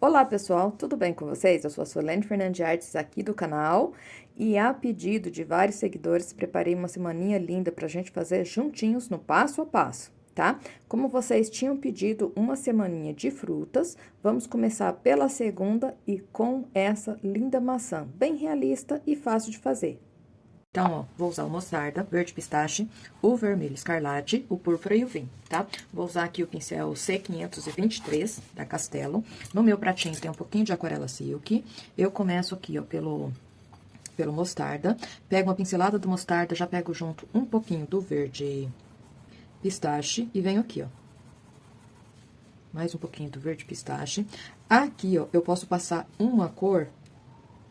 Olá pessoal, tudo bem com vocês? Eu sou a Solene Fernandes de Artes aqui do canal e a pedido de vários seguidores preparei uma semaninha linda pra gente fazer juntinhos no passo a passo, tá? Como vocês tinham pedido uma semaninha de frutas, vamos começar pela segunda e com essa linda maçã, bem realista e fácil de fazer. Então, ó, vou usar o mostarda, verde pistache, o vermelho escarlate, o púrpura e o vinho, tá? Vou usar aqui o pincel C523 da Castelo. No meu pratinho tem um pouquinho de aquarela silk. Eu começo aqui, ó, pelo mostarda. Pego uma pincelada do mostarda, já pego junto um pouquinho do verde pistache e venho aqui, ó. Mais um pouquinho do verde pistache. Aqui, ó, eu posso passar uma cor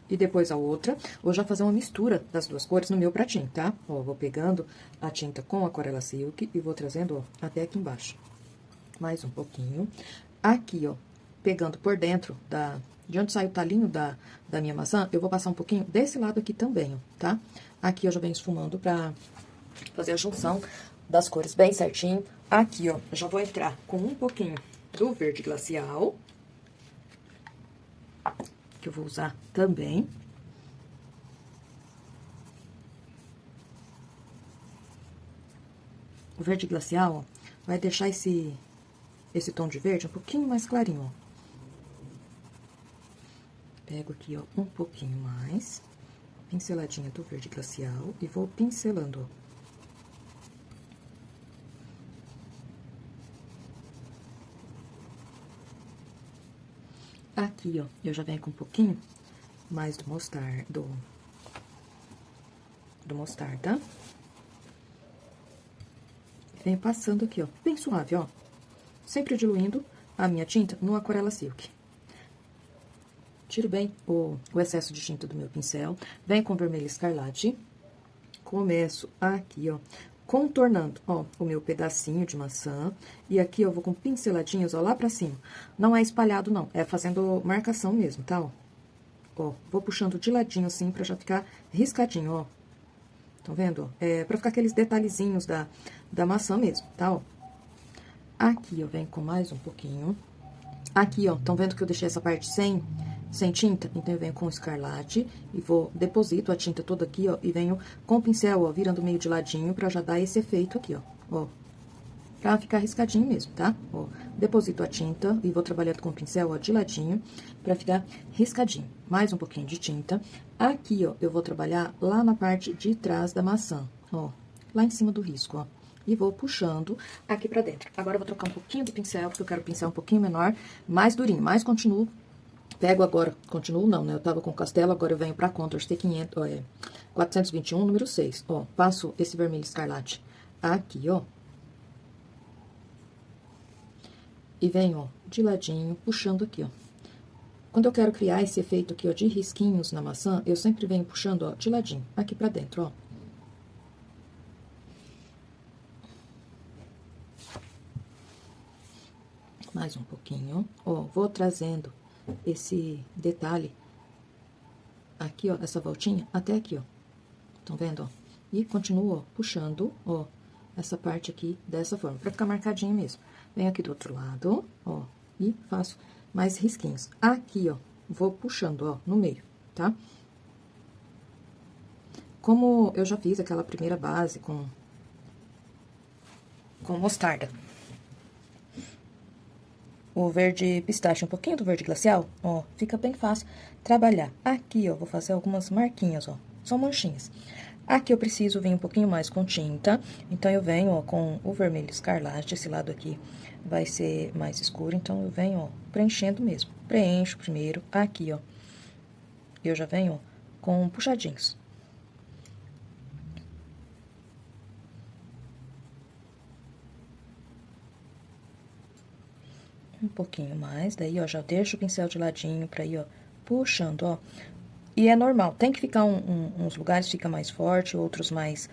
e depois a outra, ou já fazer uma mistura das duas cores no meu pratinho, tá? Ó, vou pegando a tinta com aquarela silk e vou trazendo, ó, até aqui embaixo. Mais um pouquinho. Aqui, ó, pegando por dentro de onde sai o talinho da minha maçã, eu vou passar um pouquinho desse lado aqui também, ó, tá? Aqui eu já venho esfumando pra fazer a junção das cores bem certinho. Aqui, ó, eu já vou entrar com um pouquinho do verde glacial, que eu vou usar também. O verde glacial, ó, vai deixar esse tom de verde um pouquinho mais clarinho, ó. Pego aqui, ó, um pouquinho mais, pinceladinha do verde glacial e vou pincelando, ó. Aqui, ó, eu já venho com um pouquinho mais do mostarda. Venho passando aqui, ó, bem suave, ó. Sempre diluindo a minha tinta no aquarela silk. Tiro bem o excesso de tinta do meu pincel. Venho com vermelho escarlate. Começo aqui, ó, contornando, ó, o meu pedacinho de maçã. E aqui eu vou com pinceladinhas, ó, lá pra cima. Não é espalhado, não. É fazendo marcação mesmo, tá, ó? Ó, vou puxando de ladinho, assim, pra já ficar riscadinho, ó. Estão vendo? É pra ficar aqueles detalhezinhos da maçã mesmo, tá, ó? Aqui eu venho com mais um pouquinho. Aqui, ó, estão vendo que eu deixei essa parte sem tinta? Então, eu venho com o escarlate e deposito a tinta toda aqui, ó, e venho com o pincel, ó, virando meio de ladinho pra já dar esse efeito aqui, ó. Pra ficar riscadinho mesmo, tá? Ó, deposito a tinta e vou trabalhando com o pincel, ó, de ladinho, pra ficar riscadinho. Mais um pouquinho de tinta. Aqui, ó, eu vou trabalhar lá na parte de trás da maçã, ó, lá em cima do risco, ó. E vou puxando aqui pra dentro. Agora, eu vou trocar um pouquinho do pincel, porque eu quero o pincel um pouquinho menor, mais durinho, mais continuo. Pego agora, continuo não, né? Eu tava com o Castelo, agora eu venho pra Contour T500, ó, 421, número 6. Ó, passo esse vermelho escarlate aqui, ó. E venho, ó, de ladinho, puxando aqui, ó. Quando eu quero criar esse efeito aqui, ó, de risquinhos na maçã, eu sempre venho puxando, ó, de ladinho, aqui pra dentro, ó. Mais um pouquinho, ó, vou trazendo esse detalhe aqui, ó, essa voltinha, até aqui, ó. Estão vendo, ó? E continuo, ó, puxando, ó, essa parte aqui dessa forma, pra ficar marcadinho mesmo. Venho aqui do outro lado, ó, e faço mais risquinhos. Aqui, ó, vou puxando, ó, no meio, tá? Como eu já fiz aquela primeira base com mostarda, o verde pistache, um pouquinho do verde glacial, ó, fica bem fácil trabalhar. Aqui, ó, vou fazer algumas marquinhas, ó, são manchinhas. Aqui eu preciso vir um pouquinho mais com tinta, então eu venho, ó, com o vermelho escarlate, esse lado aqui vai ser mais escuro, então eu venho, ó, preenchendo mesmo. Preencho primeiro, aqui, ó, eu já venho, ó, com puxadinhos. Um pouquinho mais, daí, ó, já deixo o pincel de ladinho pra ir, ó, puxando, ó. E é normal, tem que ficar uns lugares fica mais forte, outros mais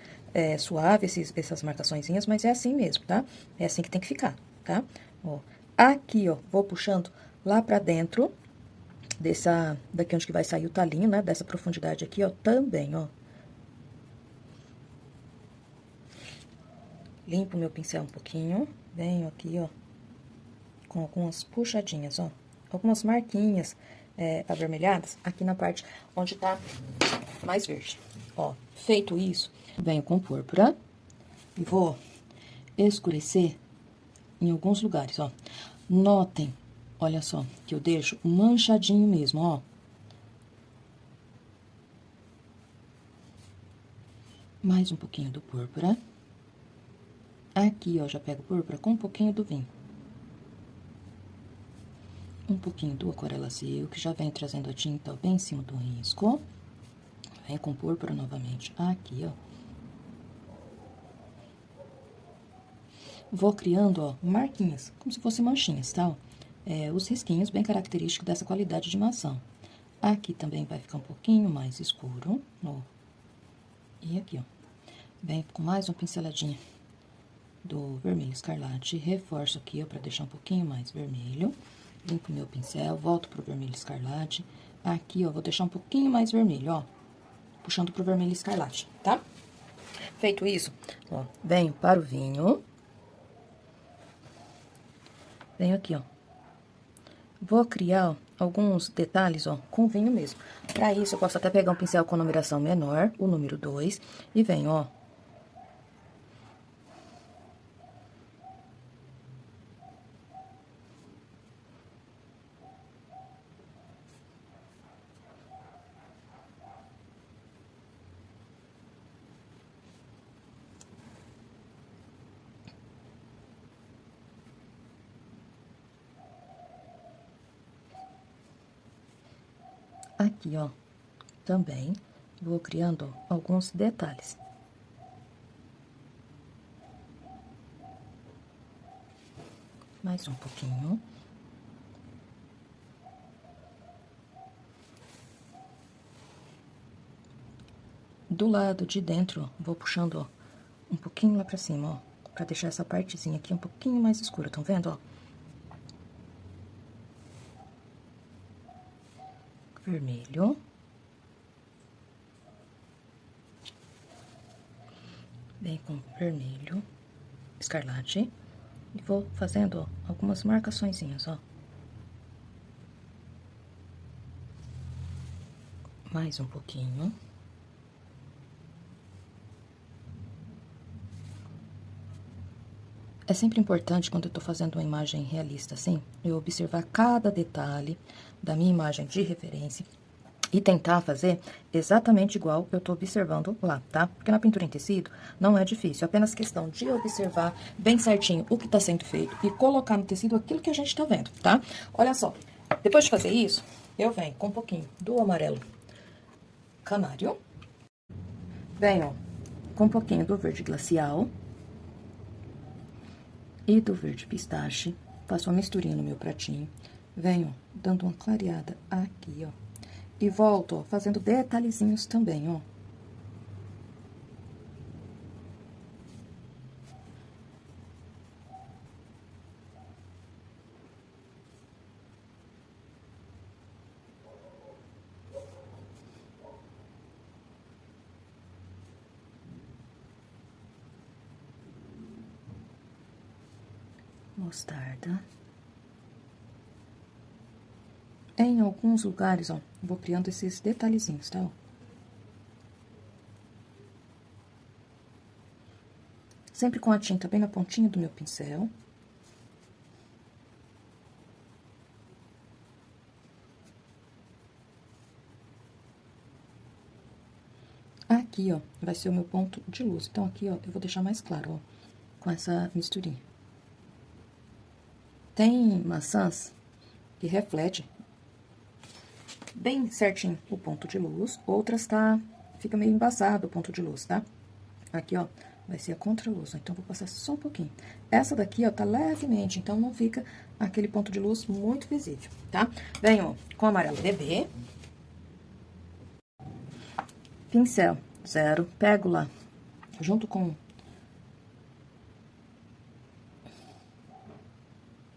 suave, essas marcaçõezinhas, mas é assim mesmo, tá? É assim que tem que ficar, tá? Ó, aqui, ó, vou puxando lá pra dentro daqui onde que vai sair o talinho, né? Dessa profundidade aqui, ó, também, ó. Limpo meu pincel um pouquinho, venho aqui, ó, com algumas puxadinhas, ó, algumas marquinhas avermelhadas aqui na parte onde tá mais verde. Ó, feito isso, venho com púrpura e vou escurecer em alguns lugares, ó. Notem, olha só, que eu deixo manchadinho mesmo, ó. Mais um pouquinho do púrpura. Aqui, ó, já pego púrpura com um pouquinho do vinho. Um pouquinho do Aquarela Silk, já vem trazendo a tinta bem em cima do risco. Vem com púrpura novamente aqui, ó. Vou criando, ó, marquinhas, como se fossem manchinhas, tá? Os risquinhos bem característicos dessa qualidade de maçã. Aqui também vai ficar um pouquinho mais escuro, ó. E aqui, ó. Vem com mais uma pinceladinha do vermelho escarlate. Reforço aqui, ó, pra deixar um pouquinho mais vermelho. Limpo meu pincel, volto pro vermelho escarlate. Aqui, ó, vou deixar um pouquinho mais vermelho, ó. Puxando pro vermelho escarlate, tá? Feito isso, ó, venho para o vinho. Venho aqui, ó. Vou criar, ó, alguns detalhes, ó, com vinho mesmo. Pra isso, eu posso até pegar um pincel com numeração menor, o número 2, e venho, ó. Aqui, ó, também vou criando alguns detalhes. Mais um pouquinho. Do lado de dentro, vou puxando, ó, um pouquinho lá pra cima, ó, pra deixar essa partezinha aqui um pouquinho mais escura, tão vendo, ó? Vermelho. Vem com vermelho, escarlate. E vou fazendo, ó, algumas marcaçõezinhas, ó. Mais um pouquinho. É sempre importante, quando eu tô fazendo uma imagem realista assim, eu observar cada detalhe da minha imagem de referência e tentar fazer exatamente igual eu tô observando lá, tá? Porque na pintura em tecido não é difícil, é apenas questão de observar bem certinho o que tá sendo feito e colocar no tecido aquilo que a gente tá vendo, tá? Olha só, depois de fazer isso, eu venho com um pouquinho do amarelo canário, venho com um pouquinho do verde glacial e do verde pistache, faço uma misturinha no meu pratinho, venho dando uma clareada aqui, ó, e volto, ó, fazendo detalhezinhos também, ó. Mostarda. Em alguns lugares, ó, vou criando esses detalhezinhos, tá? Ó. Sempre com a tinta bem na pontinha do meu pincel. Aqui, ó, vai ser o meu ponto de luz. Então, aqui, ó, eu vou deixar mais claro, ó, com essa misturinha. Tem maçãs que reflete bem certinho o ponto de luz, outras fica meio embaçado o ponto de luz, tá? Aqui, ó, vai ser a contraluz, então vou passar só um pouquinho. Essa daqui, ó, tá levemente, então não fica aquele ponto de luz muito visível, tá? Venho com amarelo bebê, pincel 0, pego lá, junto com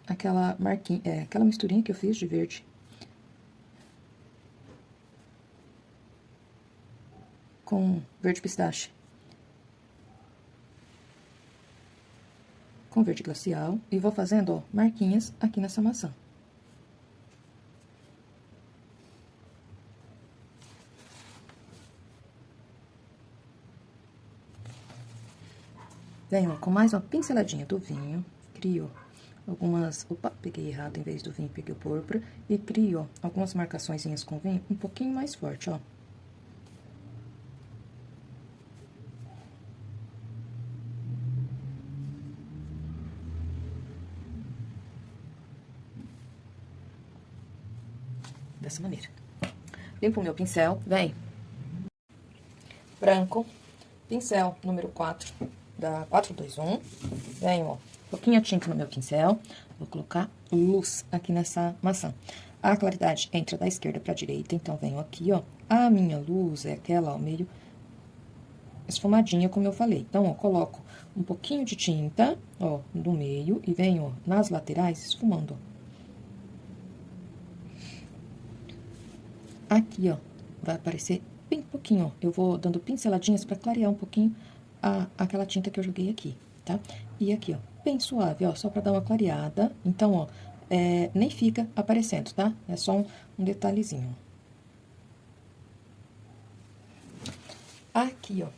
aquela marquinha, aquela misturinha que eu fiz de verde. Com verde pistache. Com verde glacial. E vou fazendo, ó, marquinhas aqui nessa maçã. Venho com mais uma pinceladinha do vinho, crio algumas... Opa, peguei errado, em vez do vinho, peguei o púrpura. E crio algumas marcaçõezinhas com vinho um pouquinho mais forte, ó. Dessa maneira. Limpo o meu pincel, vem. Branco, pincel número 4, da 421. Venho, ó, pouquinha tinta no meu pincel. Vou colocar luz aqui nessa maçã. A claridade entra da esquerda pra direita, então venho aqui, ó. A minha luz é aquela, ó, meio esfumadinha, como eu falei. Então, ó, coloco um pouquinho de tinta, ó, no meio e venho, ó, nas laterais esfumando, ó. Aqui, ó, vai aparecer bem pouquinho, ó. Eu vou dando pinceladinhas pra clarear um pouquinho aquela tinta que eu joguei aqui, tá? E aqui, ó, bem suave, ó, só pra dar uma clareada. Então, ó, nem fica aparecendo, tá? É só um detalhezinho. Aqui, ó,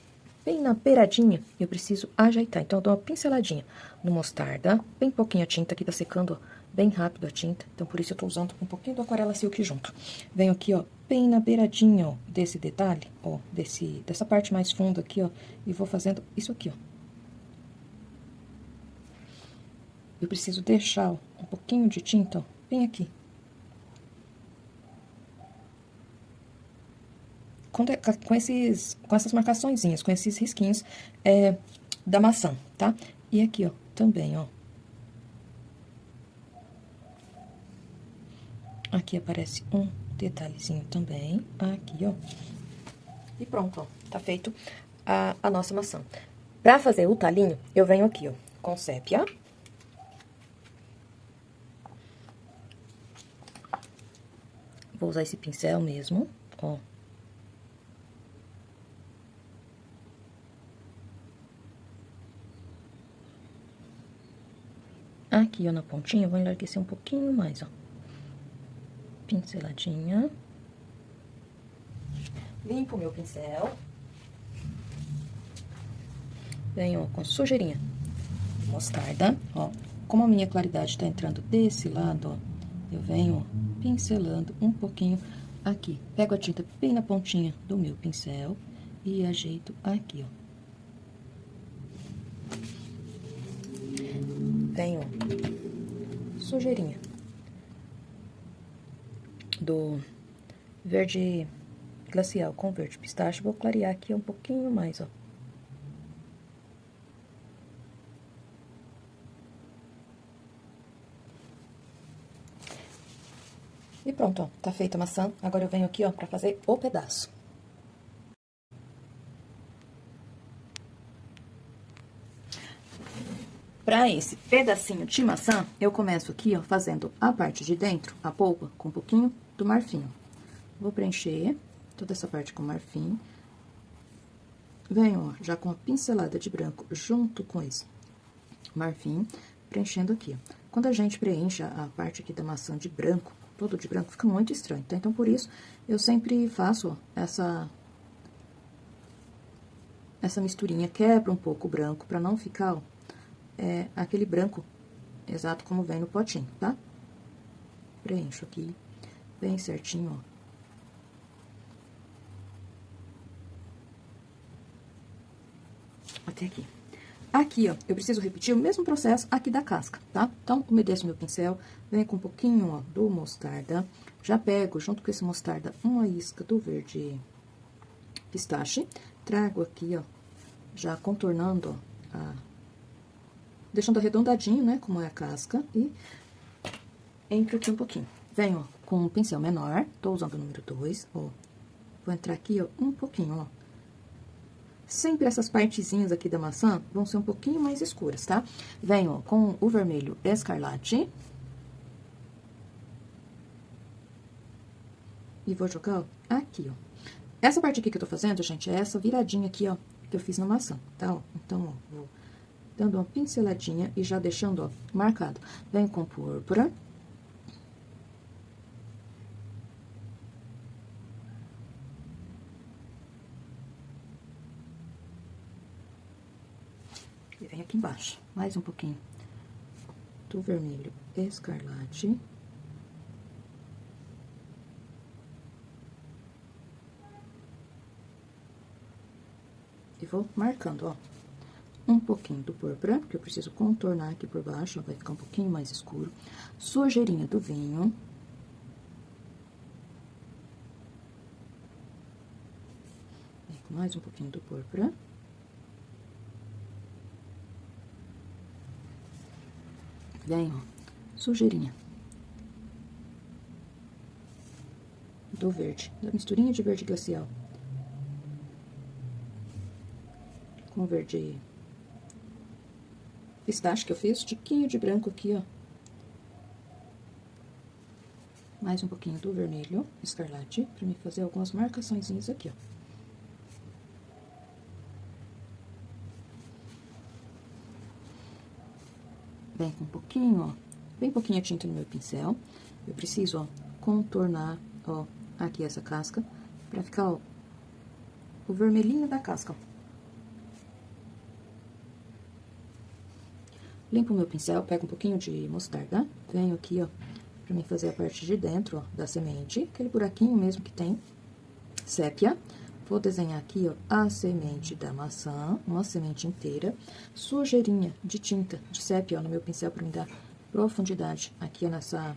bem na beiradinha, eu preciso ajeitar. Então, eu dou uma pinceladinha no mostarda, bem pouquinho a tinta, aqui tá secando, ó, bem rápido a tinta. Então, por isso eu tô usando um pouquinho do Aquarela Silk junto. Venho aqui, ó, bem na beiradinha, ó, desse detalhe, ó, dessa parte mais funda aqui, ó, e vou fazendo isso aqui, ó. Eu preciso deixar, ó, um pouquinho de tinta, ó, bem aqui. Com essas marcaçõezinhas, com esses risquinhos da maçã, tá? E aqui, ó, também, ó. Aqui aparece um detalhezinho também, aqui, ó. E pronto, ó, tá feito a nossa maçã. Pra fazer o talinho, eu venho aqui, ó, com sépia. Vou usar esse pincel mesmo, ó. Aqui, ó, na pontinha, eu vou enlarguecer um pouquinho mais, ó. Pinceladinha. Limpo o meu pincel. Venho, ó, com sujeirinha. Mostarda, ó. Como a minha claridade tá entrando desse lado, ó, eu venho, ó, pincelando um pouquinho aqui. Pego a tinta bem na pontinha do meu pincel e ajeito aqui, ó. Venho, ó, sujeirinha do verde glacial com verde pistache. Vou clarear aqui um pouquinho mais, ó. E pronto, ó, tá feita a maçã. Agora eu venho aqui, ó, pra fazer o pedaço. Pra esse pedacinho de maçã, eu começo aqui, ó, fazendo a parte de dentro, a polpa, com um pouquinho do marfim. Vou preencher toda essa parte com marfim. Venho, ó, já com a pincelada de branco junto com esse marfim, preenchendo aqui, ó. Quando a gente preenche a parte aqui da maçã de branco, todo de branco, fica muito estranho, tá? Então, por isso, eu sempre faço, ó, essa misturinha, quebra um pouco o branco, pra não ficar, ó, aquele branco exato como vem no potinho, tá? Preencho aqui, bem certinho, ó. Até aqui. Aqui, ó, eu preciso repetir o mesmo processo aqui da casca, tá? Então, umedeço meu pincel, venho com um pouquinho, ó, do mostarda. Já pego, junto com esse mostarda, uma isca do verde pistache. Trago aqui, ó, já contornando, ó, deixando arredondadinho, né, como é a casca. E entro aqui um pouquinho. Venho, ó, com um pincel menor, tô usando o número 2, ó. Vou entrar aqui, ó, um pouquinho, ó. Sempre essas partezinhas aqui da maçã vão ser um pouquinho mais escuras, tá? Venho, ó, com o vermelho escarlate. E vou jogar, ó, aqui, ó. Essa parte aqui que eu tô fazendo, gente, é essa viradinha aqui, ó, que eu fiz na maçã, tá? Ó, então, ó, vou dando uma pinceladinha e já deixando, ó, marcado. Venho com púrpura. E vem aqui embaixo, mais um pouquinho do vermelho escarlate. E vou marcando, ó, um pouquinho do púrpura, porque eu preciso contornar aqui por baixo, ó, vai ficar um pouquinho mais escuro. Sujeirinha do vinho. Vem com mais um pouquinho do púrpura. Vem, ó, sujeirinha do verde, da misturinha de verde glacial com verde pistache que eu fiz, tiquinho de branco aqui, ó. Mais um pouquinho do vermelho escarlate, pra mim fazer algumas marcaçõezinhas aqui, ó. Vem com um pouquinho, ó, bem pouquinho de tinta no meu pincel. Eu preciso, ó, contornar, ó, aqui essa casca, pra ficar, ó, o vermelhinho da casca, ó. Limpo o meu pincel, pego um pouquinho de mostarda, venho aqui, ó, pra mim fazer a parte de dentro, ó, da semente, aquele buraquinho mesmo que tem, sépia. Vou desenhar aqui, ó, a semente da maçã, uma semente inteira, sujeirinha de tinta de sépia, ó, no meu pincel pra me dar profundidade aqui, ó,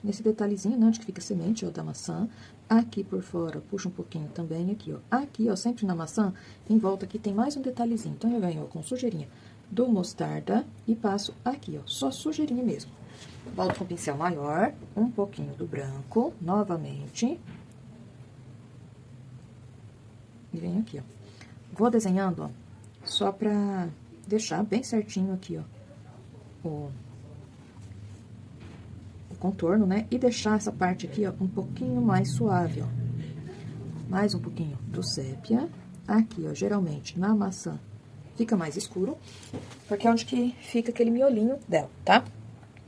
nesse detalhezinho, né, onde que fica a semente, ó, da maçã. Aqui por fora, puxo um pouquinho também aqui, ó. Aqui, ó, sempre na maçã, em volta aqui tem mais um detalhezinho. Então, eu venho, ó, com sujeirinha do mostarda e passo aqui, ó, só sujeirinha mesmo. Volto com o pincel maior, um pouquinho do branco, novamente. E venho aqui, ó. Vou desenhando, ó, só pra deixar bem certinho aqui, ó, o contorno, né? E deixar essa parte aqui, ó, um pouquinho mais suave, ó. Mais um pouquinho do sépia. Aqui, ó, geralmente, na maçã, fica mais escuro, porque é onde que fica aquele miolinho dela, tá?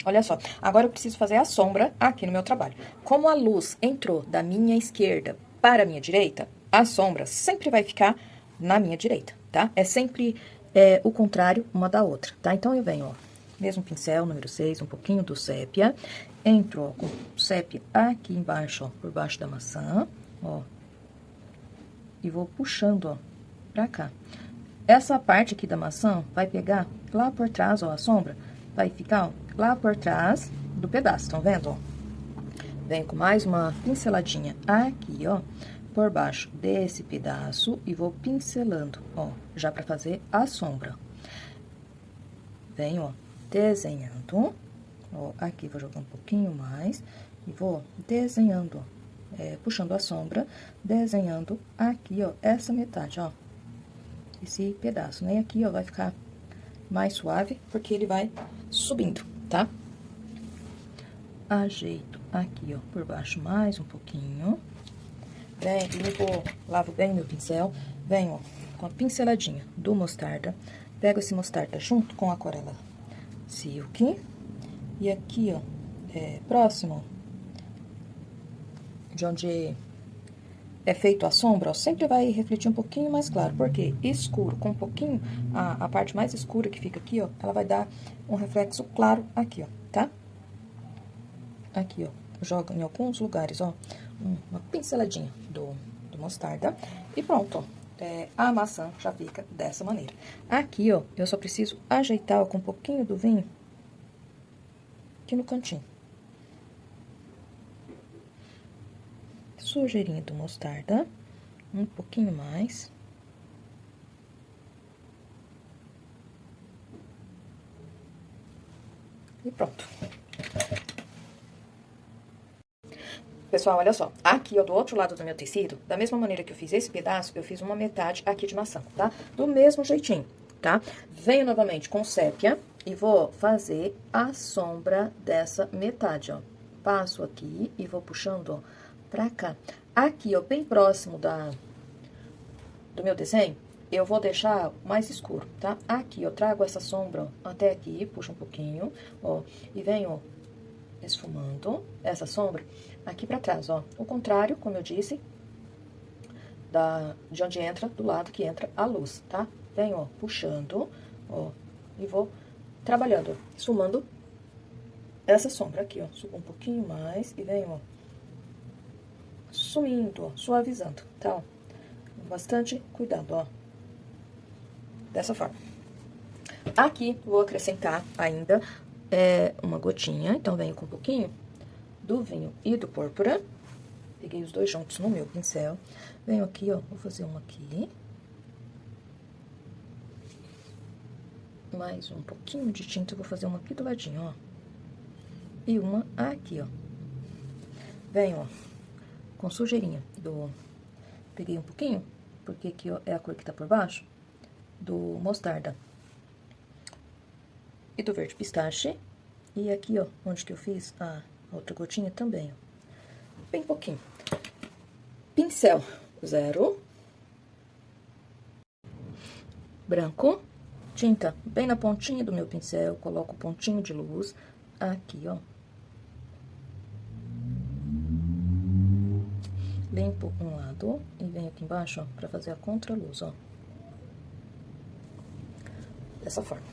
Olha só, agora eu preciso fazer a sombra aqui no meu trabalho. Como a luz entrou da minha esquerda para a minha direita, a sombra sempre vai ficar na minha direita, tá? É sempre o contrário uma da outra, tá? Então, eu venho, ó, mesmo pincel, número 6, um pouquinho do sépia, entro, ó, com o sépia aqui embaixo, ó, por baixo da maçã, ó, e vou puxando, ó, pra cá. Essa parte aqui da maçã vai pegar lá por trás, ó, a sombra, vai ficar, ó, lá por trás do pedaço, estão vendo, ó? Venho com mais uma pinceladinha aqui, ó, por baixo desse pedaço e vou pincelando, ó, já pra fazer a sombra. Venho, ó, desenhando, ó, aqui vou jogar um pouquinho mais e vou desenhando, ó, puxando a sombra, desenhando aqui, ó, essa metade, ó, esse pedaço, né? E aqui, ó, vai ficar mais suave, porque ele vai subindo, tá? Ajeito aqui, ó, por baixo mais um pouquinho. Venho, limpo, lavo bem meu pincel, venho, ó, com a pinceladinha do mostarda, pego esse mostarda junto com a aquarela silk, e aqui, ó, próximo de onde é feito a sombra, ó, sempre vai refletir um pouquinho mais claro, porque escuro, com um pouquinho, a parte mais escura que fica aqui, ó, ela vai dar um reflexo claro aqui, ó, tá? Aqui, ó, joga em alguns lugares, ó, uma pinceladinha do mostarda e pronto, ó, a maçã já fica dessa maneira. Aqui, ó, eu só preciso ajeitar, ó, com um pouquinho do vinho aqui no cantinho. Sujeirinha do mostarda, um pouquinho mais. E pronto. Pessoal, olha só, aqui, ó, do outro lado do meu tecido, da mesma maneira que eu fiz esse pedaço, eu fiz uma metade aqui de maçã, tá? Do mesmo jeitinho, tá? Venho novamente com sépia e vou fazer a sombra dessa metade, ó. Passo aqui e vou puxando, ó, pra cá. Aqui, ó, bem próximo do meu desenho, eu vou deixar mais escuro, tá? Aqui, eu trago essa sombra, ó, até aqui, puxo um pouquinho, ó, e venho, ó, esfumando essa sombra aqui pra trás, ó. O contrário, como eu disse, de onde entra, do lado que entra a luz, tá? Venho, ó, puxando ó. E vou trabalhando, ó, esfumando essa sombra aqui, ó. Subo um pouquinho mais e venho, ó, sumindo, ó, suavizando, tá, ó. Bastante cuidado, ó. Dessa forma. Aqui, vou acrescentar ainda uma gotinha, então venho com um pouquinho do vinho e do púrpura. Peguei os dois juntos no meu pincel. Venho aqui, ó, vou fazer uma aqui. Mais um pouquinho de tinta, eu vou fazer uma aqui do ladinho, ó. E uma aqui, ó. Venho, ó, com sujeirinha do... Peguei um pouquinho, porque aqui, ó, é a cor que tá por baixo, do mostarda. E do verde pistache. E aqui, ó, onde que eu fiz a outra gotinha também, ó. Bem pouquinho. Pincel 0. Branco. Tinta bem na pontinha do meu pincel, coloco o pontinho de luz aqui, ó. Limpo um lado e venho aqui embaixo, ó, pra fazer a contraluz, ó. Dessa forma.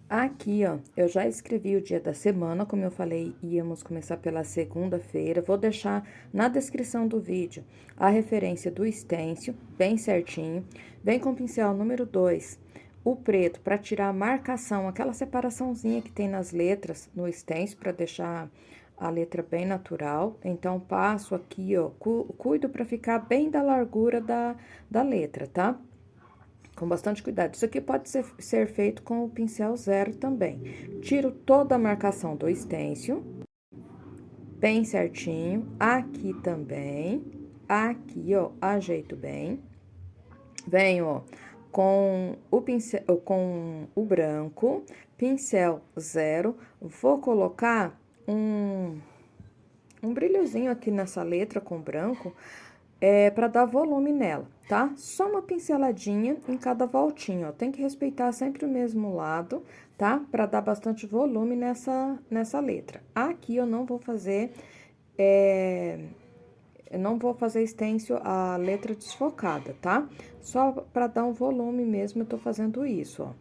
Aqui, ó, eu já escrevi o dia da semana, como eu falei, íamos começar pela segunda-feira. Vou deixar na descrição do vídeo a referência do stencil, bem certinho. Vem com o pincel número 2, o preto, para tirar a marcação, aquela separaçãozinha que tem nas letras no stencil, para deixar a letra bem natural. Então, passo aqui, ó, cuido para ficar bem da largura da letra, tá? Com bastante cuidado. Isso aqui pode ser feito com o pincel 0 também. Tiro toda a marcação do stencil, bem certinho. Aqui também. Aqui, ó, ajeito bem. Venho, ó, com o pincel, com o branco, pincel 0. Vou colocar um brilhozinho aqui nessa letra com branco, para dar volume nela, tá? Só uma pinceladinha em cada voltinha, ó. Tem que respeitar sempre o mesmo lado, tá? Pra dar bastante volume nessa letra. Aqui eu não vou fazer, eu não vou fazer stencil a letra desfocada, tá? Só pra dar um volume mesmo, eu tô fazendo isso, ó.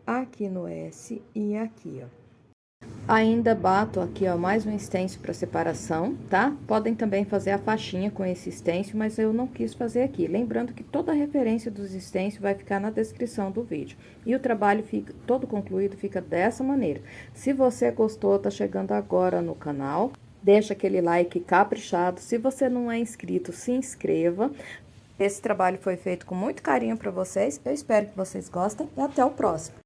Aqui no S e aqui, ó. Ainda bato aqui, ó, mais um stencil para separação, tá? Podem também fazer a faixinha com esse stencil, mas eu não quis fazer aqui. Lembrando que toda a referência dos stencils vai ficar na descrição do vídeo. E o trabalho fica todo concluído, fica dessa maneira. Se você gostou, tá chegando agora no canal, deixa aquele like caprichado. Se você não é inscrito, se inscreva. Esse trabalho foi feito com muito carinho para vocês. Eu espero que vocês gostem e até o próximo.